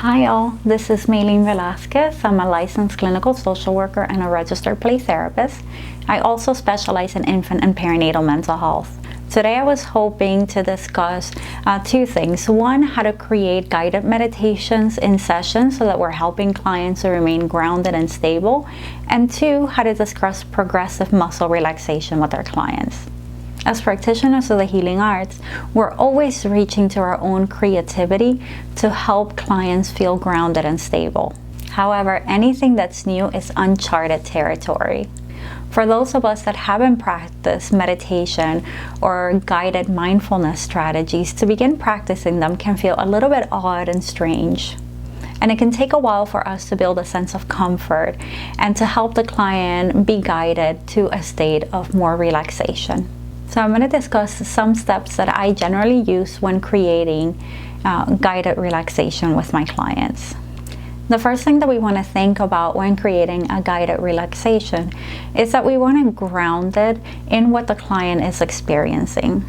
Hi all, this is Maylene Velasquez. I'm a licensed clinical social worker and a registered play therapist. I also specialize in infant and perinatal mental health. Today I was hoping to discuss two things. One, how to create guided meditations in sessions so that we're helping clients to remain grounded and stable. And two, how to discuss progressive muscle relaxation with our clients. As practitioners of the healing arts, we're always reaching to our own creativity to help clients feel grounded and stable. However, anything that's new is uncharted territory. For those of us that haven't practiced meditation or guided mindfulness strategies, to begin practicing them can feel a little bit odd and strange. And it can take a while for us to build a sense of comfort and to help the client be guided to a state of more relaxation. So I'm going to discuss some steps that I generally use when creating guided relaxation with my clients. The first thing that we want to think about when creating a guided relaxation is that we want to ground it in what the client is experiencing.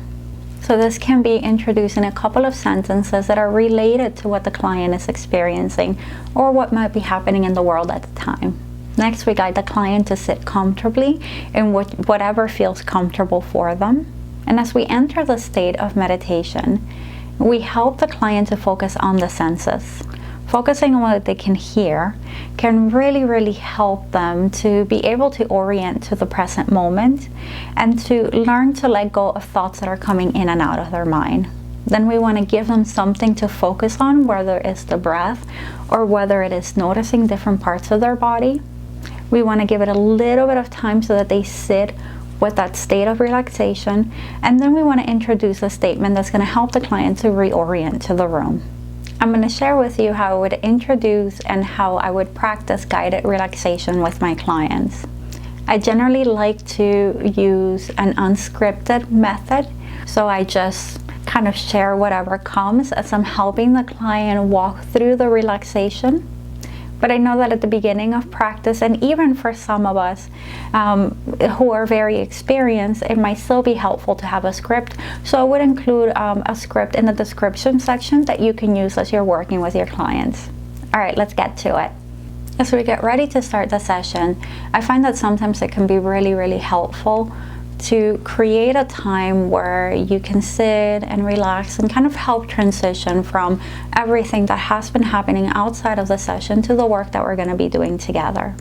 So this can be introducing a couple of sentences that are related to what the client is experiencing or what might be happening in the world at the time. Next, we guide the client to sit comfortably in whatever feels comfortable for them. And as we enter the state of meditation, we help the client to focus on the senses. Focusing on what they can hear can really help them to be able to orient to the present moment and to learn to let go of thoughts that are coming in and out of their mind. Then we want to give them something to focus on, whether it's the breath or whether it is noticing different parts of their body. We want to give it a little bit of time so that they sit with that state of relaxation, and then we want to introduce a statement that's going to help the client to reorient to the room. I'm going to share with you how I would introduce and how I would practice guided relaxation with my clients. I generally like to use an unscripted method, so I just kind of share whatever comes as I'm helping the client walk through the relaxation. But I know that at the beginning of practice, and even for some of us who are very experienced, it might still be helpful to have a script. So I would include a script in the description section that you can use as you're working with your clients. All right, let's get to it. As we get ready to start the session, I find that sometimes it can be really helpful to create a time where you can sit and relax and kind of help transition from everything that has been happening outside of the session to the work that we're going to be doing together.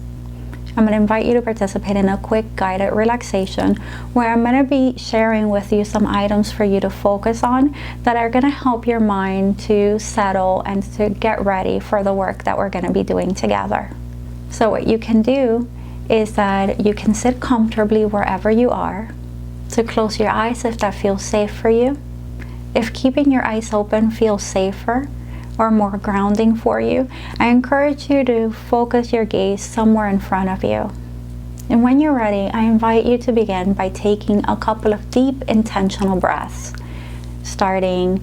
I'm going to invite you to participate in a quick guided relaxation where I'm going to be sharing with you some items for you to focus on that are going to help your mind to settle and to get ready for the work that we're going to be doing together. So what you can do is that you can sit comfortably wherever you are. To close your eyes if that feels safe for you. If keeping your eyes open feels safer or more grounding for you, I encourage you to focus your gaze somewhere in front of you. And when you're ready, I invite you to begin by taking a couple of deep intentional breaths, starting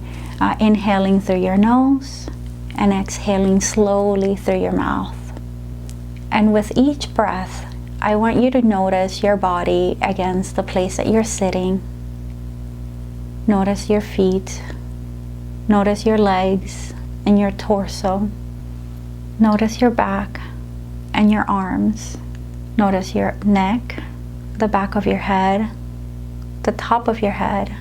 inhaling through your nose and exhaling slowly through your mouth. And with each breath, I want you to notice your body against the place that you're sitting. Notice your feet. Notice your legs and your torso. Notice your back and your arms. Notice your neck, the back of your head, the top of your head.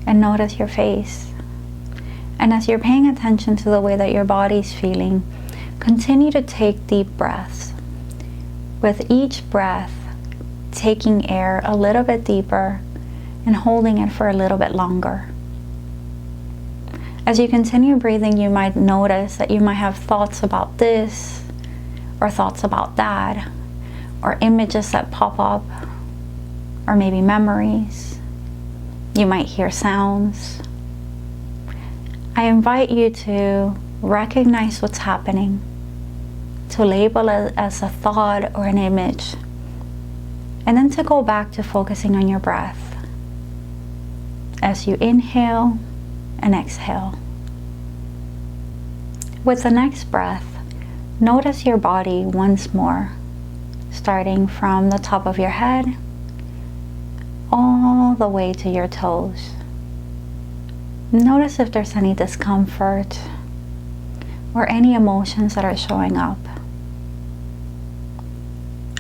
And notice your face. And as you're paying attention to the way that your body's feeling, continue to take deep breaths. With each breath, taking air a little bit deeper and holding it for a little bit longer. As you continue breathing, you might notice that you might have thoughts about this or thoughts about that, or images that pop up, or maybe memories. You might hear sounds. I invite you to recognize what's happening, to label it as a thought or an image, and then to go back to focusing on your breath as you inhale and exhale. With the next breath, notice your body once more, starting from the top of your head all the way to your toes. Notice if there's any discomfort or any emotions that are showing up.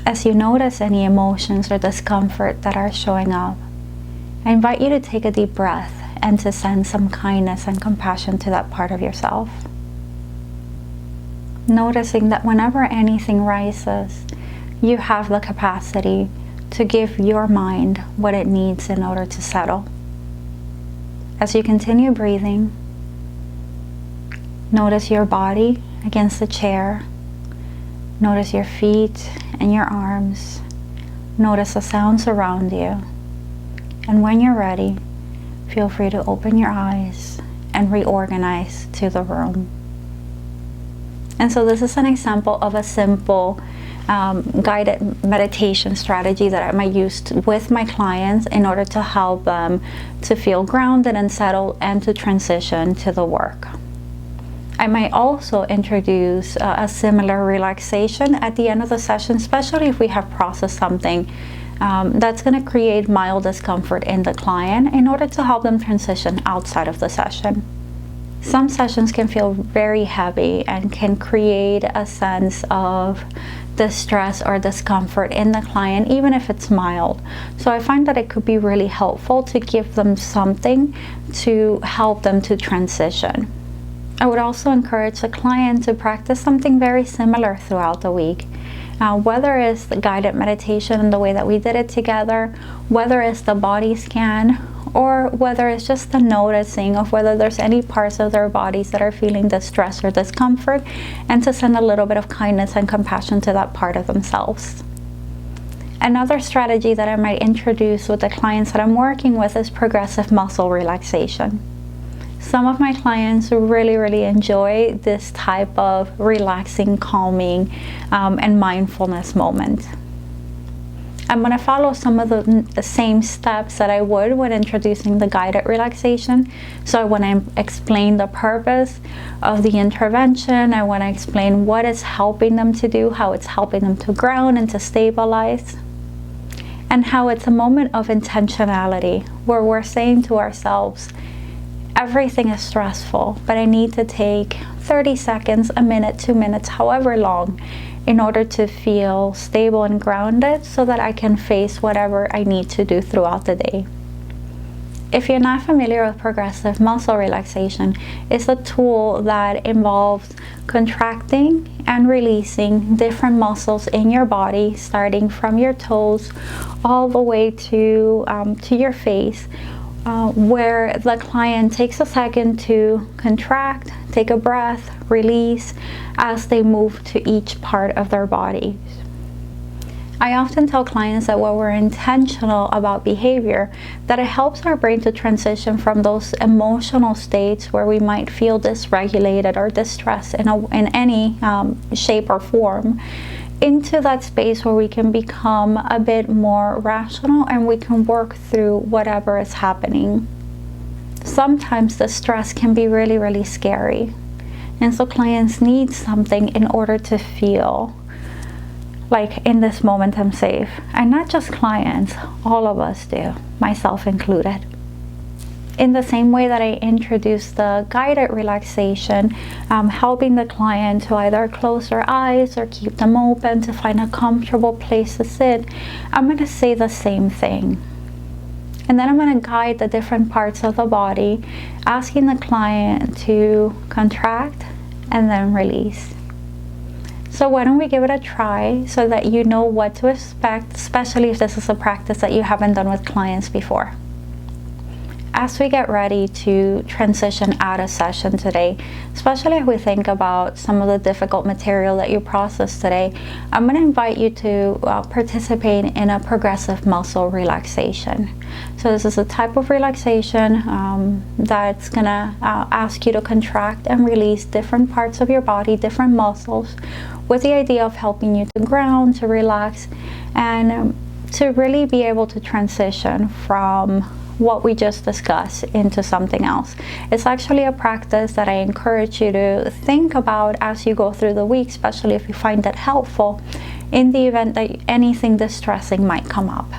As you notice any emotions or discomfort that are showing up, I invite you to take a deep breath and to send some kindness and compassion to that part of yourself. Noticing that whenever anything rises, you have the capacity to give your mind what it needs in order to settle. As you continue breathing, notice your body against the chair. Notice your feet and your arms. Notice the sounds around you. And when you're ready, feel free to open your eyes and reorganize to the room. And so this is an example of a simple guided meditation strategy that I might use with my clients in order to help them to feel grounded and settled and to transition to the work. I might also introduce a similar relaxation at the end of the session, especially if we have processed something that's going to create mild discomfort in the client in order to help them transition outside of the session. Some sessions can feel very heavy and can create a sense of distress or discomfort in the client, even if it's mild. So I find that it could be really helpful to give them something to help them to transition. I would also encourage the client to practice something very similar throughout the week. Whether it's the guided meditation in the way that we did it together, whether it's the body scan, or whether it's just the noticing of whether there's any parts of their bodies that are feeling distress or discomfort, and to send a little bit of kindness and compassion to that part of themselves. Another strategy that I might introduce with the clients that I'm working with is progressive muscle relaxation. Some of my clients really enjoy this type of relaxing, calming, and mindfulness moment. I'm going to follow some of the same steps that I would when introducing the guided relaxation. So I want to explain the purpose of the intervention. I want to explain what it's helping them to do, how it's helping them to ground and to stabilize, and how it's a moment of intentionality where we're saying to ourselves, everything is stressful, but I need to take 30 seconds, a minute, 2 minutes, however long, in order to feel stable and grounded so that I can face whatever I need to do throughout the day. If you're not familiar with progressive muscle relaxation, it's a tool that involves contracting and releasing different muscles in your body, starting from your toes all the way to your face, where the client takes a second to contract, take a breath, release as they move to each part of their body. I often tell clients that when we're intentional about behavior, that it helps our brain to transition from those emotional states where we might feel dysregulated or distressed in any shape or form, into that space where we can become a bit more rational and we can work through whatever is happening. Sometimes the stress can be really scary, and so clients need something in order to feel like in this moment I'm safe. And not just clients, all of us do, myself included. In the same way that I introduced the guided relaxation, helping the client to either close their eyes or keep them open to find a comfortable place to sit, I'm going to say the same thing. And then I'm going to guide the different parts of the body, asking the client to contract and then release. So why don't we give it a try so that you know what to expect, especially if this is a practice that you haven't done with clients before. As we get ready to transition out of session today, especially if we think about some of the difficult material that you processed today, I'm going to invite you to participate in a progressive muscle relaxation. So this is a type of relaxation that's going to ask you to contract and release different parts of your body, different muscles, with the idea of helping you to ground, to relax, and to really be able to transition from what we just discussed into something else. It's actually a practice that I encourage you to think about as you go through the week, especially if you find it helpful in the event that anything distressing might come up.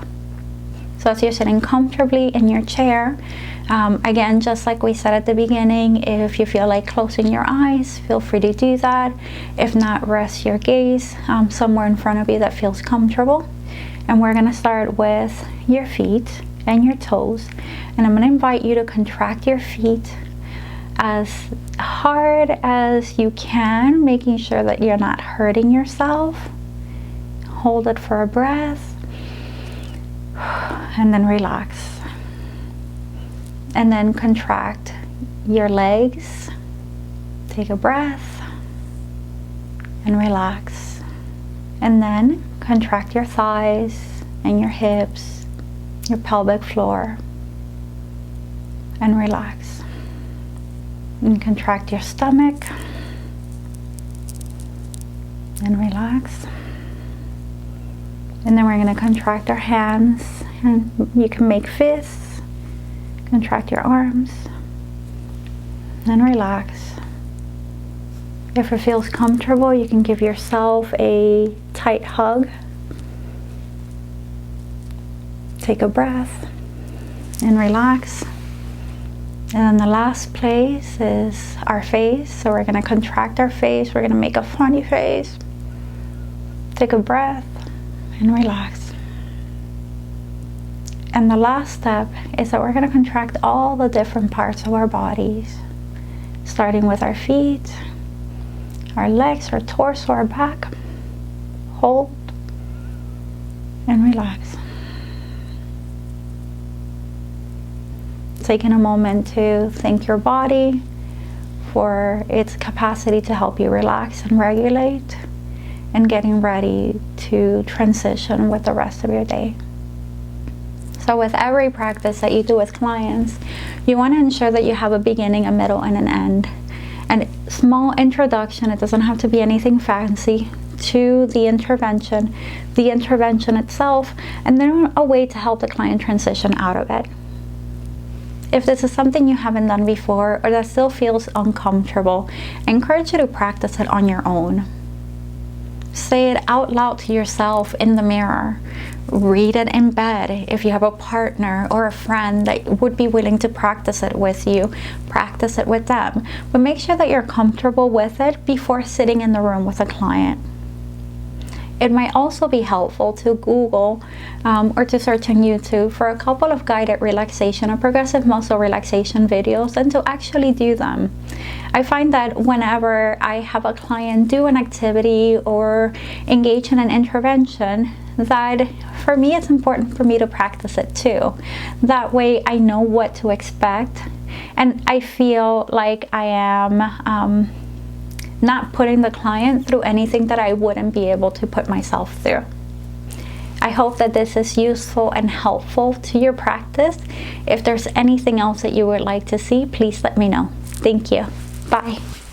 So as you're sitting comfortably in your chair, Again, just like we said at the beginning, if you feel like closing your eyes, feel free to do that. If not, rest your gaze somewhere in front of you that feels comfortable. And we're gonna start with your feet and your toes. And I'm gonna invite you to contract your feet as hard as you can, making sure that you're not hurting yourself. Hold it for a breath, and then relax. And then contract your legs. Take a breath and relax. And then contract your thighs and your hips, your pelvic floor, and relax. And contract your stomach and relax. And then we're going to contract our hands, and you can make fists. Contract your arms and relax. If it feels comfortable, you can give yourself a tight hug. Take a breath and relax. And then the last place is our face. So we're going to contract our face. We're going to make a funny face. Take a breath and relax. And the last step is that we're going to contract all the different parts of our bodies, starting with our feet, our legs, our torso, our back. Hold and relax. Taking a moment to thank your body for its capacity to help you relax and regulate, and getting ready to transition with the rest of your day. So with every practice that you do with clients, you want to ensure that you have a beginning, a middle, and an end. And small introduction, it doesn't have to be anything fancy, to the intervention itself, and then a way to help the client transition out of it. If this is something you haven't done before or that still feels uncomfortable, I encourage you to practice it on your own. Say it out loud to yourself in the mirror. Read it in bed. If you have a partner or a friend that would be willing to practice it with you, practice it with them. But make sure that you're comfortable with it before sitting in the room with a client. It might also be helpful to Google or to search on YouTube for a couple of guided relaxation or progressive muscle relaxation videos, and to actually do them. I find that whenever I have a client do an activity or engage in an intervention, that for me it's important for me to practice it too. That way I know what to expect, and I feel like I am not putting the client through anything that I wouldn't be able to put myself through. I hope that this is useful and helpful to your practice. If there's anything else that you would like to see, please let me know. Thank you. Bye.